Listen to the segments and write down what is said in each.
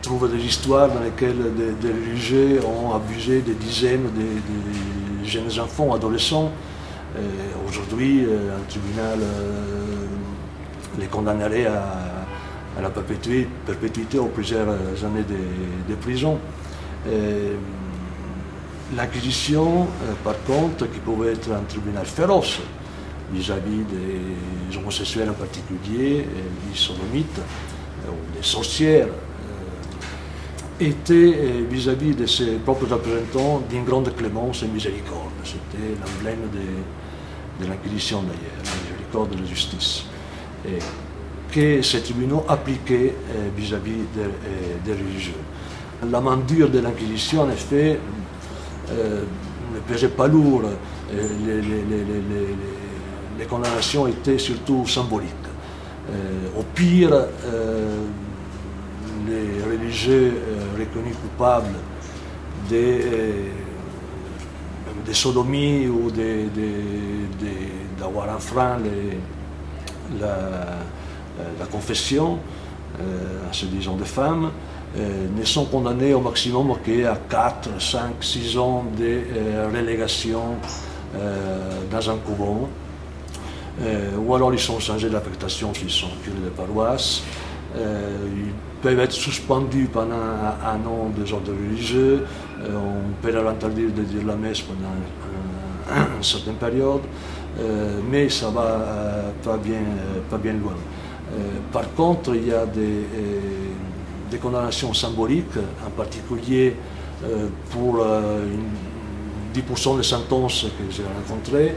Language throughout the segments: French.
trouve des histoires dans lesquelles des religieux ont abusé des dizaines de jeunes enfants, adolescents. Aujourd'hui, un tribunal les condamnerait à la perpétuité ou plusieurs années de prison. L'Inquisition, par contre, qui pouvait être un tribunal féroce vis-à-vis des homosexuels en particulier, des sodomites ou des sorcières, était vis-à-vis de ses propres représentants d'une grande clémence et miséricorde. C'était l'emblème de l'Inquisition d'ailleurs, la miséricorde de la justice, et que ces tribunaux appliquaient vis-à-vis des religieux. La main dure de l'Inquisition, en effet, ne pesait pas lourd. Les condamnations étaient surtout symboliques. Au pire, les religieux reconnus coupables des sodomies ou d'avoir enfreint la confession, en se disant des femmes, ne sont condamnés au maximum qu'à 4, 5, 6 ans de relégation dans un couvent, ou alors ils sont changés d'affectation s'ils sont curés de paroisse. Ils peuvent être suspendus pendant un an des ordres religieux, on peut leur interdire de dire la messe pendant une certaine période, mais ça va pas bien loin. Par contre, il y a des condamnations symboliques, en particulier pour 10% des sentences que j'ai rencontrées.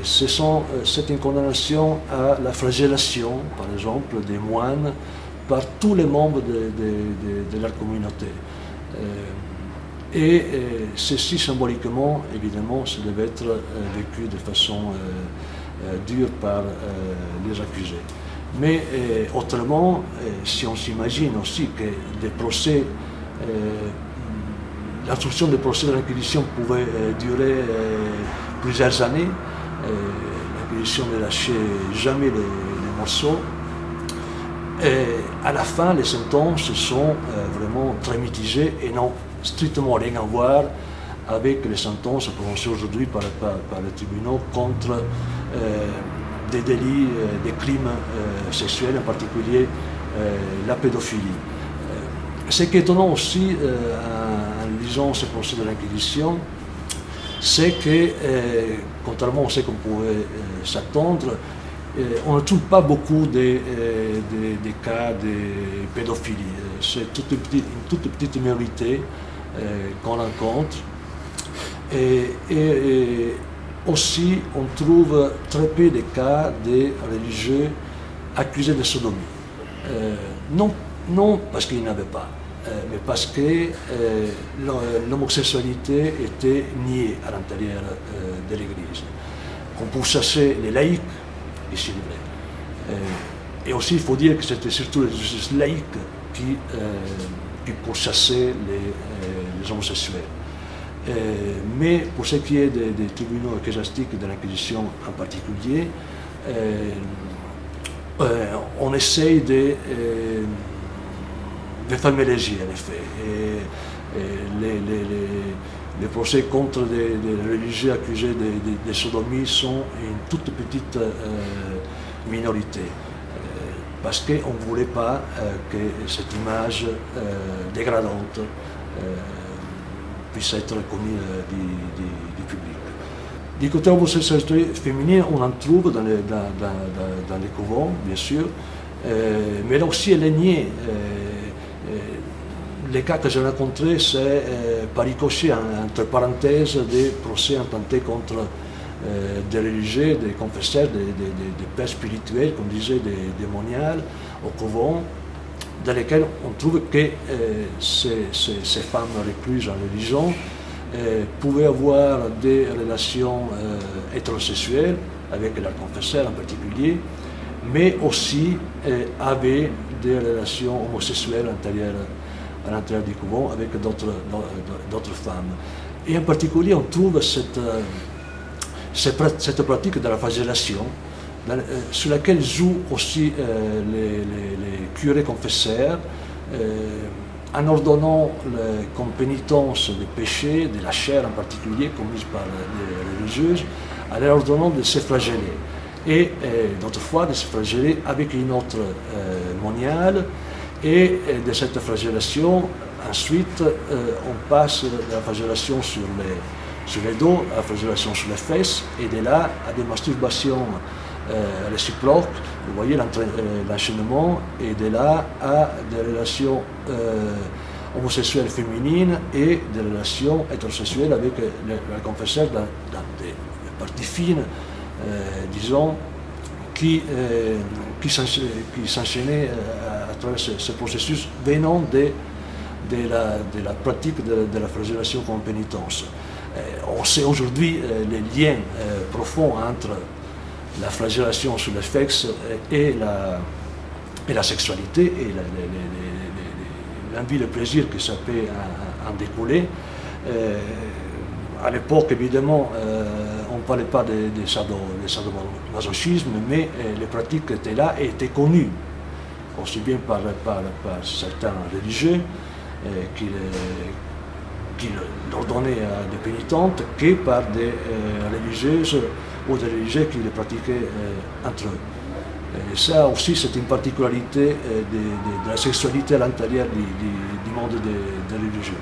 C'est une condamnation à la flagellation, par exemple, des moines par tous les membres de leur communauté. Et ceci, symboliquement, évidemment, ça devait être vécu de façon dure par les accusés. Mais autrement, si on s'imagine aussi que des procès, l'instruction des procès de l'Inquisition pouvait durer plusieurs années, l'Inquisition ne lâchait jamais les morceaux, et à la fin, les sentences sont vraiment très mitigées et n'ont strictement rien à voir avec les sentences prononcées aujourd'hui par les tribunaux contre des délits, des crimes sexuels, en particulier la pédophilie. Ce qui est étonnant aussi, en lisant ce procès de l'Inquisition, c'est que, contrairement à ce qu'on pouvait s'attendre, on ne trouve pas beaucoup de cas de pédophilie. C'est une toute petite minorité qu'on rencontre. Et aussi, on trouve très peu de cas de religieux accusés de sodomie. Non parce qu'il n'y en avait pas, mais parce que l'homosexualité était niée à l'intérieur de l'Église. On pourchassait les laïcs, ici vrai. Et aussi, il faut dire que c'était surtout les laïcs qui pourchassaient les homosexuels. Mais pour ce qui est des tribunaux ecclésiastiques de l'Inquisition en particulier, on essaye de fermer les yeux, en effet. Les procès contre des religieux accusés de sodomie sont une toute petite minorité, parce qu'on ne voulait pas que cette image dégradante puisse être connue du public. Du côté homosexualité féminine, on en trouve dans les couvents, bien sûr, mais là aussi elle est niée. Les cas que j'ai rencontrés, c'est par ricochet, entre parenthèses, des procès intentés contre des religieux, des confesseurs, des pères spirituels, comme disait, des démoniales, au couvent, dans lesquels on trouve que ces femmes recluses en religion pouvaient avoir des relations hétérosexuelles avec leurs confesseurs en particulier, mais aussi avaient des relations homosexuelles à l'intérieur du couvent avec d'autres femmes. Et en particulier, on trouve cette pratique de la flagellation, sur laquelle jouent aussi les curés confesseurs, en ordonnant comme pénitence des péchés, de la chair en particulier, commis par les religieuses, en leur ordonnant de se flageller. Et d'autres fois de se flageller avec une autre moniale, et de cette flagellation, ensuite, on passe de la flagellation sur les dos, à la flagellation sur les fesses, et de là à des masturbations réciproques. Vous voyez l'enchaînement, et de là à des relations homosexuelles féminines et des relations hétérosexuelles avec le confesseur dans des parties fines, disons, qui s'enchaînaient à travers ce processus venant de la pratique de la flagellation comme pénitence. On sait aujourd'hui les liens profonds entre la flagellation sur les fesses et la sexualité et l'envie, le plaisir que ça peut en découler. À l'époque, évidemment, on ne parlait pas de sadomasochisme, mais les pratiques étaient là et étaient connues, aussi bien par certains religieux qui l'ordonnaient à des pénitentes que par des religieuses ou des religieux qui les pratiquaient entre eux. Et ça aussi, c'est une particularité de la sexualité à l'intérieur du monde des religieux.